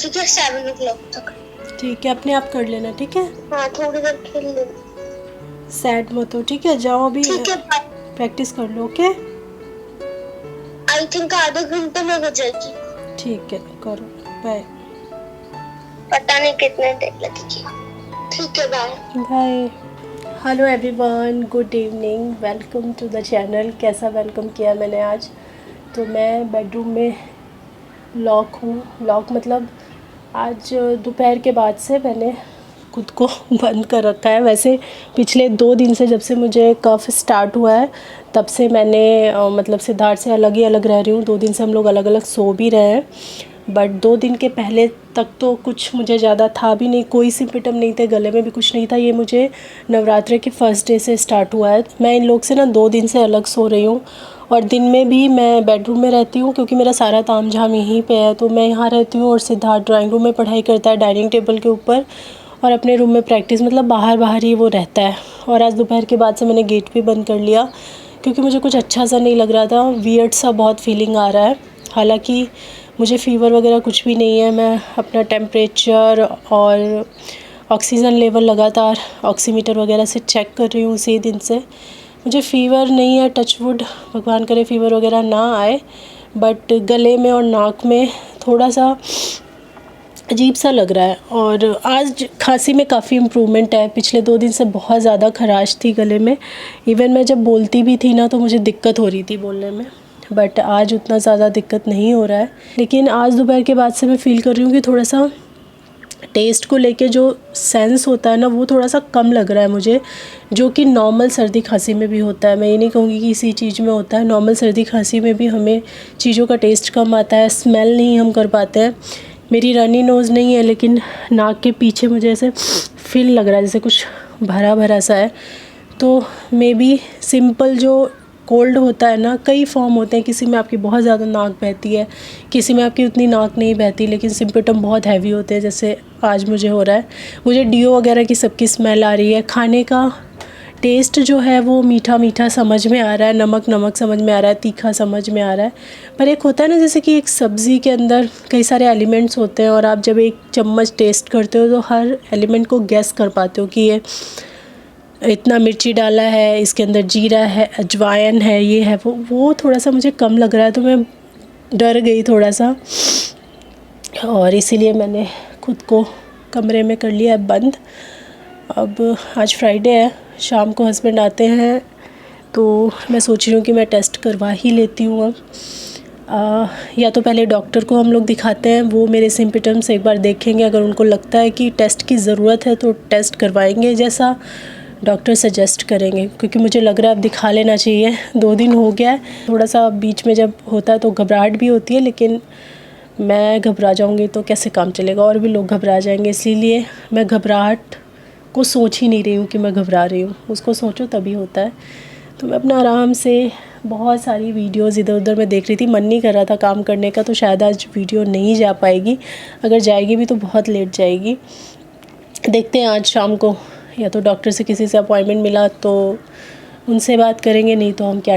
ठीक है 7 o'clock तक। ठीक है, अपने आप कर लेना, ठीक है। हाँ थोड़ी देर खेल ले। सैड मत हो, ठीक है। जाओ अभी ठीक है बाय। प्रैक्टिस कर लो, ओके। आई थिंक आधे घंटे में हो जाएगी। ठीक है, करो। बाय। पता नहीं कितने देर लगेगी। ठीक है bye. Bye. Hello everyone, good evening, welcome to the channel. कैसा वेलकम किया मैंने आज। तो मैं बेडरूम में लॉक हूँ। लॉक मतलब आज दोपहर के बाद से मैंने खुद को बंद कर रखा है। वैसे पिछले 2 दिन से, जब से मुझे कफ स्टार्ट हुआ है, तब से मैंने मतलब सिद्धार्थ से अलग ही अलग रह रही हूँ। 2 दिन से हम लोग अलग अलग सो भी रहे हैं, बट 2 दिन के पहले तक तो कुछ मुझे ज़्यादा था भी नहीं, कोई सिम्पटम नहीं थे, गले में भी कुछ नहीं था। ये मुझे नवरात्रि के फर्स्ट डे से स्टार्ट हुआ है। मैं इन लोग से ना 2 दिन से अलग सो रही हूँ, और दिन में भी मैं बेडरूम में रहती हूँ क्योंकि मेरा सारा ताम झाम यहीं पे है। तो मैं यहाँ रहती हूँ और सिद्धार्थ ड्राइंग रूम में पढ़ाई करता है, डाइनिंग टेबल के ऊपर, और अपने रूम में प्रैक्टिस, मतलब बाहर बाहर ही वो रहता है। और आज दोपहर के बाद से मैंने गेट भी बंद कर लिया क्योंकि मुझे कुछ अच्छा सा नहीं लग रहा था। वियर्ड सा बहुत फीलिंग आ रहा है। हालांकि मुझे फ़ीवर वगैरह कुछ भी नहीं है। मैं अपना टेम्परेचर और ऑक्सीजन लेवल लगातार ऑक्सीमीटर वगैरह से चेक कर रही हूँ उसी दिन से। मुझे फ़ीवर नहीं है, टचवुड, भगवान करे फ़ीवर वगैरह ना आए, बट गले में और नाक में थोड़ा सा अजीब सा लग रहा है। और आज खांसी में काफ़ी इम्प्रूवमेंट है। पिछले 2 दिन से बहुत ज़्यादा खराश थी गले में। इवन मैं जब बोलती भी थी ना तो मुझे दिक्कत हो रही थी बोलने में, बट आज उतना ज़्यादा दिक्कत नहीं हो रहा है। लेकिन आज दोपहर के बाद से मैं फ़ील कर रही हूँ कि थोड़ा सा टेस्ट को लेके जो सेंस होता है ना, वो थोड़ा सा कम लग रहा है मुझे, जो कि नॉर्मल सर्दी खांसी में भी होता है। मैं ये नहीं कहूँगी कि इसी चीज़ में होता है। नॉर्मल सर्दी खांसी में भी हमें चीज़ों का टेस्ट कम आता है, स्मेल नहीं हम कर पाते हैं। मेरी रनी नोज़ नहीं है, लेकिन नाक के पीछे मुझे ऐसे फील लग रहा है जैसे कुछ भरा भरा सा है। तो मे बी सिंपल जो कोल्ड होता है ना, कई फॉर्म होते हैं। किसी में आपकी बहुत ज़्यादा नाक बहती है, किसी में आपकी उतनी नाक नहीं बहती, लेकिन सिम्पटम बहुत हैवी होते हैं, जैसे आज मुझे हो रहा है। मुझे डीओ वगैरह की सबकी स्मेल आ रही है। खाने का टेस्ट जो है वो मीठा मीठा समझ में आ रहा है, नमक नमक समझ में आ रहा है, तीखा समझ में आ रहा है। पर एक होता है ना, जैसे कि एक सब्ज़ी के अंदर कई सारे एलिमेंट्स होते हैं, और आप जब एक चम्मच टेस्ट करते हो तो हर एलिमेंट को गैस कर पाते हो कि ये इतना मिर्ची डाला है, इसके अंदर जीरा है, अजवाइन है, ये है वो थोड़ा सा मुझे कम लग रहा है। तो मैं डर गई थोड़ा सा, और इसीलिए मैंने खुद को कमरे में कर लिया है बंद। अब आज फ्राइडे है, शाम को हस्बैंड आते हैं, तो मैं सोच रही हूँ कि मैं टेस्ट करवा ही लेती हूँ अब। या तो पहले डॉक्टर को हम लोग दिखाते हैं, वो मेरे सिम्पटम्स एक बार देखेंगे। अगर उनको लगता है कि टेस्ट की ज़रूरत है तो टेस्ट करवाएंगे, जैसा डॉक्टर सजेस्ट करेंगे, क्योंकि मुझे लग रहा है अब दिखा लेना चाहिए। 2 दिन हो गया है। थोड़ा सा बीच में जब होता है तो घबराहट भी होती है, लेकिन मैं घबरा जाऊंगी तो कैसे काम चलेगा, और भी लोग घबरा जाएंगे। इसीलिए मैं घबराहट को सोच ही नहीं रही हूँ कि मैं घबरा रही हूँ, उसको सोचो तभी होता है। तो मैं अपना आराम से बहुत सारी वीडियोज़ इधर उधर मैं देख रही थी। मन नहीं कर रहा था काम करने का, तो शायद आज वीडियो नहीं जा पाएगी। अगर जाएगी भी तो बहुत लेट जाएगी। देखते हैं आज शाम को, या तो डॉक्टर से किसी से अपॉइंटमेंट मिला तो उनसे बात करेंगे, नहीं तो हम क्या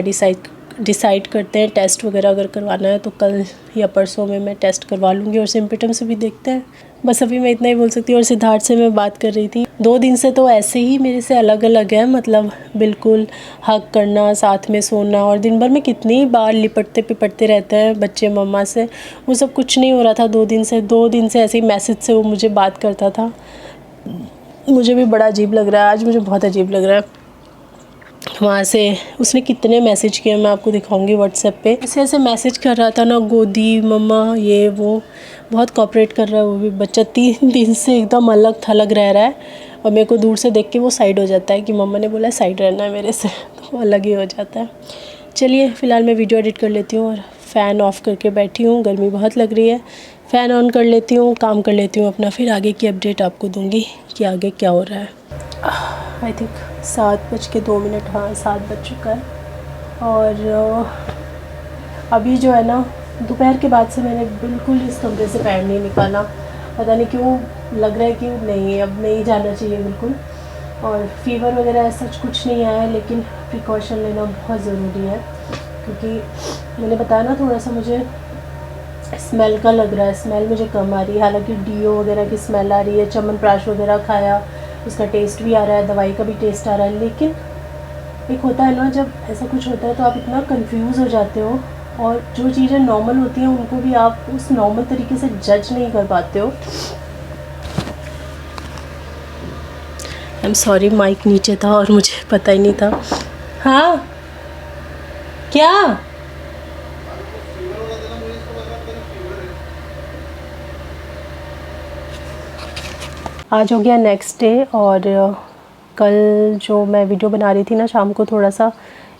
डिसाइड करते हैं। टेस्ट वगैरह अगर करवाना है तो कल या परसों में मैं टेस्ट करवा लूँगी, और सिम्पटम से भी देखते हैं। बस अभी मैं इतना ही बोल सकती हूँ। और सिद्धार्थ से मैं बात कर रही थी, 2 दिन से तो ऐसे ही मेरे से अलग अलग है, मतलब बिल्कुल हग करना, साथ में सोना, और दिन भर में कितनी बार लिपटते पिपटते रहते हैं बच्चे मम्मा से। वो सब कुछ नहीं हो रहा था 2 दिन से। 2 दिन से ऐसे ही मैसेज से वो मुझे बात करता था। मुझे भी बड़ा अजीब लग रहा है, आज मुझे बहुत अजीब लग रहा है। वहाँ से उसने कितने मैसेज किए मैं आपको दिखाऊंगी व्हाट्सएप पे। ऐसे ऐसे मैसेज कर रहा था ना, गोदी मम्मा ये वो, बहुत कोऑपरेट कर रहा है वो भी बच्चा। 3 दिन से एकदम अलग थलग रह रहा है, और मेरे को दूर से देख के वो साइड हो जाता है कि मम्मा ने बोला साइड रहना है मेरे से, तो वो अलग ही हो जाता है। चलिए फ़िलहाल मैं वीडियो एडिट कर लेती हूँ, और फ़ैन ऑफ़ करके बैठी हूँ, गर्मी बहुत लग रही है। फ़ैन ऑन कर लेती हूँ, काम कर लेती हूँ अपना, फिर आगे की अपडेट आपको दूँगी कि आगे क्या हो रहा है। आई थिंक 7:02, हाँ 7 बज चुका है। और अभी जो है ना, दोपहर के बाद से मैंने बिल्कुल इस कमरे से पैर नहीं निकाला। पता नहीं क्यों लग रहा है कि नहीं, अब नहीं जाना चाहिए बिल्कुल। और फ़ीवर वगैरह सच कुछ नहीं आया है, लेकिन प्रिकॉशन लेना बहुत ज़रूरी है, क्योंकि मैंने बताया ना थोड़ा सा मुझे स्मेल का लग रहा है, स्मेल मुझे कम आ रही है, हालांकि डीओ वगैरह की स्मेल आ रही है, च्यवनप्राश वगैरह खाया उसका टेस्ट भी आ रहा है, दवाई का भी टेस्ट आ रहा है। लेकिन एक होता है ना, जब ऐसा कुछ होता है तो आप इतना कंफ्यूज हो जाते हो, और जो चीज़ें नॉर्मल होती हैं उनको भी आप उस नॉर्मल तरीके से जज नहीं कर पाते हो। आई एम सॉरी, माइक नीचे था और मुझे पता ही नहीं था। हाँ क्या? आज हो गया नेक्स्ट डे, और कल जो मैं वीडियो बना रही थी ना शाम को, थोड़ा सा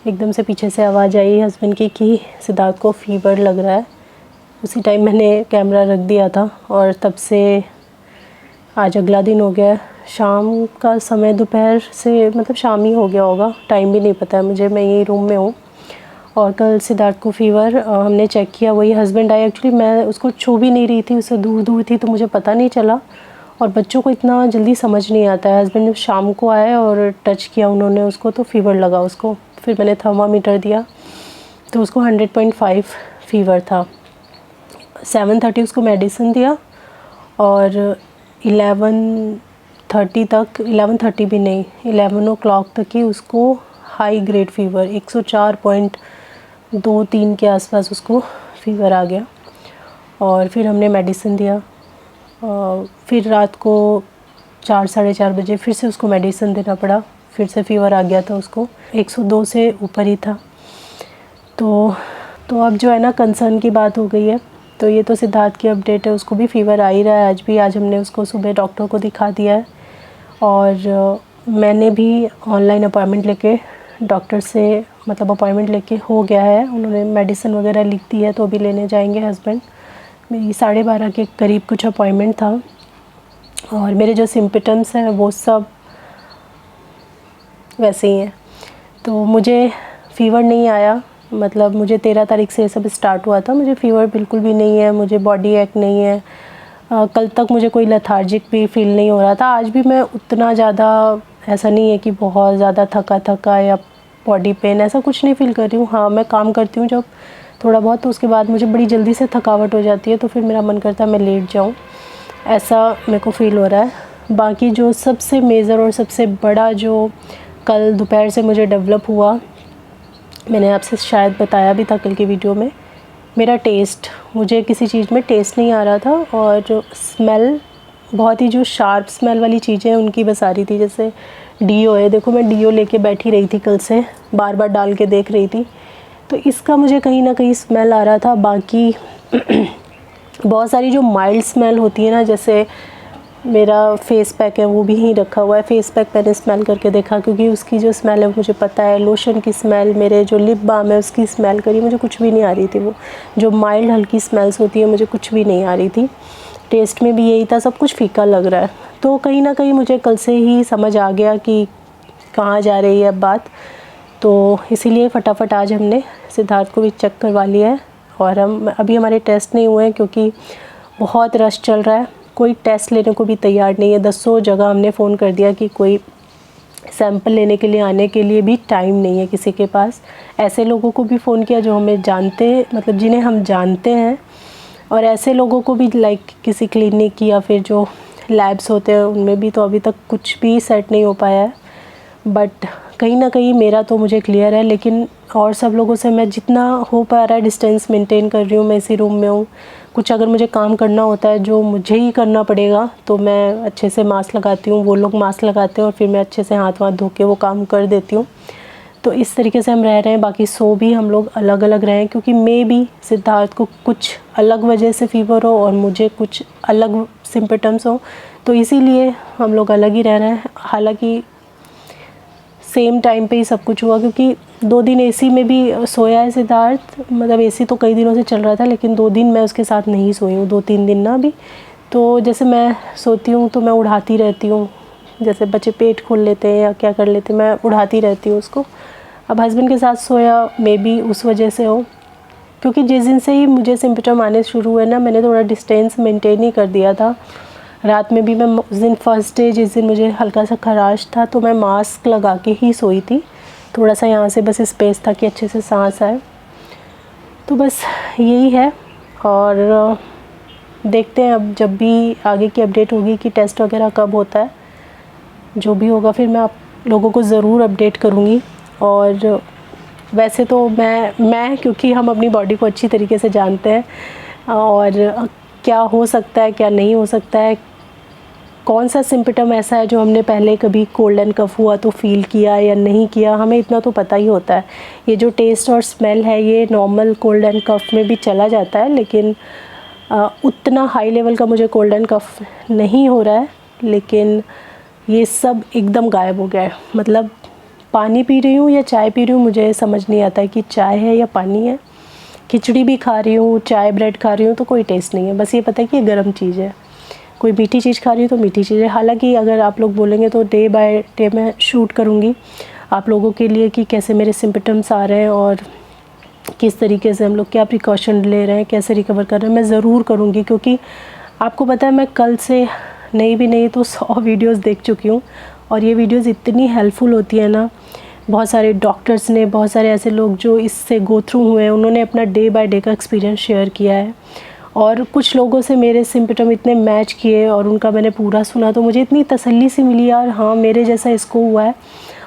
एकदम से पीछे से आवाज़ आई हस्बैंड की कि सिद्धार्थ को फ़ीवर लग रहा है। उसी टाइम मैंने कैमरा रख दिया था, और तब से आज अगला दिन हो गया। शाम का समय, दोपहर से मतलब शाम ही हो गया होगा, टाइम भी नहीं पता है मुझे, मैं यही रूम में हूँ। और कल सिद्धार्थ को फ़ीवर, हमने चेक किया, वही हस्बैंड आए। एक्चुअली मैं उसको छू भी नहीं रही थी, उससे दूर दूर थी, तो मुझे पता नहीं चला, और बच्चों को इतना जल्दी समझ नहीं आता है। हस्बैंड शाम को आए और टच किया उन्होंने उसको, तो फ़ीवर लगा उसको। फिर मैंने थर्मामीटर दिया तो उसको 100.5 फ़ीवर था। 7:30 उसको मेडिसिन दिया, और 11:30 तक, 11:30 भी नहीं, 11 o'clock तक ही उसको हाई ग्रेड फ़ीवर 104.23 के आसपास उसको फ़ीवर आ गया। और फिर हमने मेडिसिन दिया, फिर रात को 4 साढ़े 4 बजे फिर से उसको मेडिसिन देना पड़ा, फिर से फ़ीवर आ गया था उसको, 102 से ऊपर ही था। तो अब जो है ना, कंसर्न की बात हो गई है। तो ये तो सिद्धार्थ की अपडेट है, उसको भी फ़ीवर आ ही रहा है आज भी। आज हमने उसको सुबह डॉक्टर को दिखा दिया है, और मैंने भी ऑनलाइन अपॉइंटमेंट लेके डॉक्टर से, मतलब अपॉइंटमेंट लेके हो गया है, उन्होंने मेडिसिन वगैरह लिख दी है, तो अभी लेने जाएंगे हस्बैंड। मेरी 12:30 के करीब कुछ अपॉइंटमेंट था, और मेरे जो सिम्पटम्स हैं वो सब वैसे ही हैं। तो मुझे फ़ीवर नहीं आया, मतलब मुझे 13 तारीख से ये सब स्टार्ट हुआ था, मुझे फ़ीवर बिल्कुल भी नहीं है, मुझे बॉडी एक नहीं है। कल तक मुझे कोई लेथार्जिक भी फ़ील नहीं हो रहा था। आज भी मैं उतना ज़्यादा, ऐसा नहीं है कि बहुत ज़्यादा थका या बॉडी पेन, ऐसा कुछ नहीं फ़ील कर रही हूँ। हाँ, मैं काम करती हूँ जब थोड़ा बहुत, तो उसके बाद मुझे बड़ी जल्दी से थकावट हो जाती है, तो फिर मेरा मन करता है मैं लेट जाऊँ, ऐसा मेरे को फ़ील हो रहा है। बाकी जो सबसे मेजर और सबसे बड़ा जो कल दोपहर से मुझे डेवलप हुआ, मैंने आपसे शायद बताया भी था कल की वीडियो में, मेरा टेस्ट, मुझे किसी चीज़ में टेस्ट नहीं आ रहा था, और जो स्मेल, बहुत ही जो शार्प स्मेल वाली चीज़ें हैं उनकी बस आ रही थी। जैसे डीओ है, देखो मैं डीओ लेके बैठी रही थी कल से, बार बार डाल के देख रही थी, तो इसका मुझे कहीं ना कहीं स्मेल आ रहा था। बाकी बहुत सारी जो माइल्ड स्मेल होती है ना, जैसे मेरा फेस पैक है वो भी यहीं रखा हुआ है, फेस पैक मैंने स्मेल करके देखा, क्योंकि उसकी जो स्मेल है मुझे पता है। लोशन की स्मेल, मेरे जो लिप बाम है उसकी स्मेल करी, मुझे कुछ भी नहीं आ रही थी। वो जो माइल्ड हल्की स्मेल्स होती है मुझे कुछ भी नहीं आ रही थी। टेस्ट में भी यही था, सब कुछ फीका लग रहा है। तो कहीं ना कहीं मुझे कल से ही समझ आ गया कि कहाँ जा रही है अब बात, तो इसीलिए फटाफट आज हमने सिद्धार्थ को भी चेक करवा लिया है। और हम अभी, हमारे टेस्ट नहीं हुए हैं क्योंकि बहुत रश चल रहा है, कोई टेस्ट लेने को भी तैयार नहीं है। 10 जगह हमने फ़ोन कर दिया कि कोई सैंपल लेने के लिए आने के लिए भी टाइम नहीं है किसी के पास। ऐसे लोगों को भी फ़ोन किया जो हमें जानते, मतलब जिन्हें हम जानते हैं, और ऐसे लोगों को भी, लाइक किसी क्लिनिक या फिर जो लैब्स होते हैं उनमें भी, तो अभी तक कुछ भी सेट नहीं हो पाया है। बट कहीं ना कहीं मेरा तो मुझे क्लियर है, लेकिन और सब लोगों से मैं जितना हो पा रहा है डिस्टेंस मेंटेन कर रही हूँ। मैं इसी रूम में हूँ, कुछ अगर मुझे काम करना होता है जो मुझे ही करना पड़ेगा तो मैं अच्छे से मास्क लगाती हूँ, वो लोग मास्क लगाते हैं, और फिर मैं अच्छे से हाथ धो के वो काम कर देती हूँ। तो इस तरीके से हम रह रहे हैं। बाकी सो भी हम लोग अलग अलग रहे हैं, क्योंकि मे भी सिद्धार्थ को कुछ अलग वजह से फ़ीवर हो और मुझे कुछ अलग सिम्पटम्स हो, तो इसीलिए हम लोग अलग ही रह रहे हैं। हालांकि सेम टाइम पे ही सब कुछ हुआ, क्योंकि 2 दिन एसी में भी सोया है सिद्धार्थ, मतलब एसी तो कई दिनों से चल रहा था, लेकिन 2 दिन मैं उसके साथ नहीं सोई हूँ, 2-3 दिन ना अभी। तो जैसे मैं सोती हूँ तो मैं उड़ाती रहती हूँ, जैसे बच्चे पेट खोल लेते हैं या क्या कर लेते हैं, मैं उड़ाती रहती हूँ उसको। अब हस्बैंड के साथ सोया, मे बी उस वजह से हो, क्योंकि जिस दिन से ही मुझे सिम्पटम आने शुरू हुए ना, मैंने थोड़ा डिस्टेंस मेंटेन ही कर दिया था। रात में भी मैं उस दिन फर्स्ट डे, जिस दिन मुझे हल्का सा खराश था, तो मैं मास्क लगा के ही सोई थी। थोड़ा सा यहाँ से बस स्पेस था कि अच्छे से सांस आए। तो बस यही है। और देखते हैं अब जब भी आगे की अपडेट होगी कि टेस्ट वगैरह कब होता है, जो भी होगा फिर मैं आप लोगों को ज़रूर अपडेट करूँगी। और वैसे तो मैं क्योंकि हम अपनी बॉडी को अच्छी तरीके से जानते हैं और क्या हो सकता है क्या नहीं हो सकता है, कौन सा सिम्पटम ऐसा है जो हमने पहले कभी कोल्ड एंड कफ़ हुआ तो फ़ील किया या नहीं किया, हमें इतना तो पता ही होता है। ये जो टेस्ट और स्मेल है ये नॉर्मल कोल्ड एंड कफ़ में भी चला जाता है, लेकिन उतना हाई लेवल का मुझे कोल्ड एंड कफ़ नहीं हो रहा है। लेकिन ये सब एकदम गायब हो गया है, मतलब पानी पी रही हूँ या चाय पी रही हूँ मुझे समझ नहीं आता है कि चाय है या पानी है। खिचड़ी भी खा रही हूँ, चाय ब्रेड खा रही हूँ तो कोई टेस्ट नहीं है, बस ये पता है कि ये गर्म चीज़ है। कोई मीठी चीज़ खा रही हूँ तो मीठी चीज़ है। हालांकि अगर आप लोग बोलेंगे तो डे बाय डे मैं शूट करूँगी आप लोगों के लिए कि कैसे मेरे सिम्पटम्स आ रहे हैं और किस तरीके से हम लोग क्या प्रिकॉशन ले रहे हैं, कैसे रिकवर कर रहे हैं, मैं ज़रूर करूँगी। क्योंकि आपको पता है मैं कल से नहीं तो 100 वीडियोस देख चुकी हूँ और ये वीडियोस इतनी हेल्पफुल होती है ना। बहुत सारे डॉक्टर्स ने, बहुत सारे ऐसे लोग जो इससे गो थ्रू हुए हैं, उन्होंने अपना डे बाय डे का एक्सपीरियंस शेयर किया है और कुछ लोगों से मेरे सिम्पटम इतने मैच किए और उनका मैंने पूरा सुना तो मुझे इतनी तसल्ली सी मिली यार, हाँ मेरे जैसा इसको हुआ है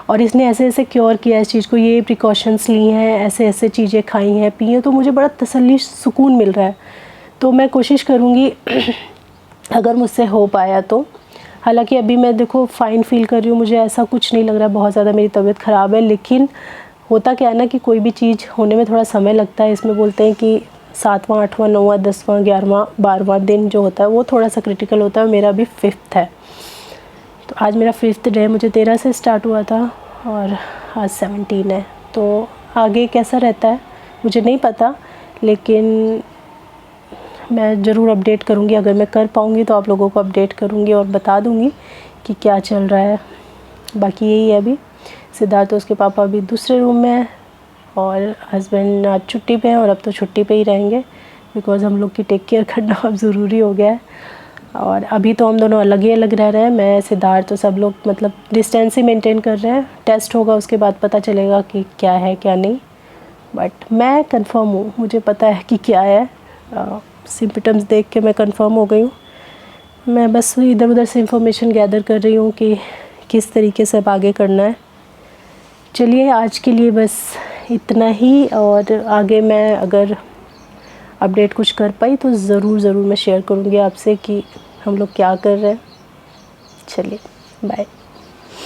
और इसने ऐसे ऐसे क्योर किया इस चीज़ को, ये प्रिकॉशंस ली हैं, ऐसे ऐसे चीज़ें खाई हैं, पी हैं, तो मुझे बड़ा तसल्ली सुकून मिल रहा है। तो मैं कोशिश करूँगी अगर मुझसे हो पाया तो। हालांकि अभी मैं देखो फ़ाइन फील कर रही हूँ, मुझे ऐसा कुछ नहीं लग रहा है बहुत ज़्यादा मेरी तबीयत ख़राब है। लेकिन होता क्या है ना कि कोई भी चीज़ होने में थोड़ा समय लगता है। इसमें बोलते हैं कि 7वां 8वां 9वां 10वां 11वां 12वां दिन जो होता है वो थोड़ा सा क्रिटिकल होता है। मेरा अभी 5th है, तो आज मेरा 5th डे, मुझे 13 से स्टार्ट हुआ था और आज 17 है। तो आगे कैसा रहता है मुझे नहीं पता, लेकिन मैं ज़रूर अपडेट करूँगी। अगर मैं कर पाऊँगी तो आप लोगों को अपडेट करूँगी और बता दूँगी कि क्या चल रहा है। बाकी यही है, अभी सिद्धार्थ उसके पापा अभी दूसरे रूम में है और हस्बैंड आज छुट्टी पे हैं और अब तो छुट्टी पे ही रहेंगे बिकॉज़ हम लोग की टेक केयर करना अब ज़रूरी हो गया है। और अभी तो हम दोनों अलग ही अलग रह रहे हैं, मैं सिद्धार्थ तो सब लोग मतलब डिस्टेंस ही मेंटेन कर रहे हैं। टेस्ट होगा उसके बाद पता चलेगा कि क्या है क्या नहीं, बट मैं कंफर्म हूँ, मुझे पता है कि क्या है। सिम्पटम्स देख के मैं कंफर्म हो गई हूँ। मैं बस इधर उधर से इंफॉर्मेशन गैदर कर रही हूँ कि किस तरीके से अब आगे करना है। चलिए आज के लिए बस इतना ही, और आगे मैं अगर अपडेट कुछ कर पाई तो ज़रूर मैं शेयर करूँगी आपसे कि हम लोग क्या कर रहे हैं। चलिए बाय।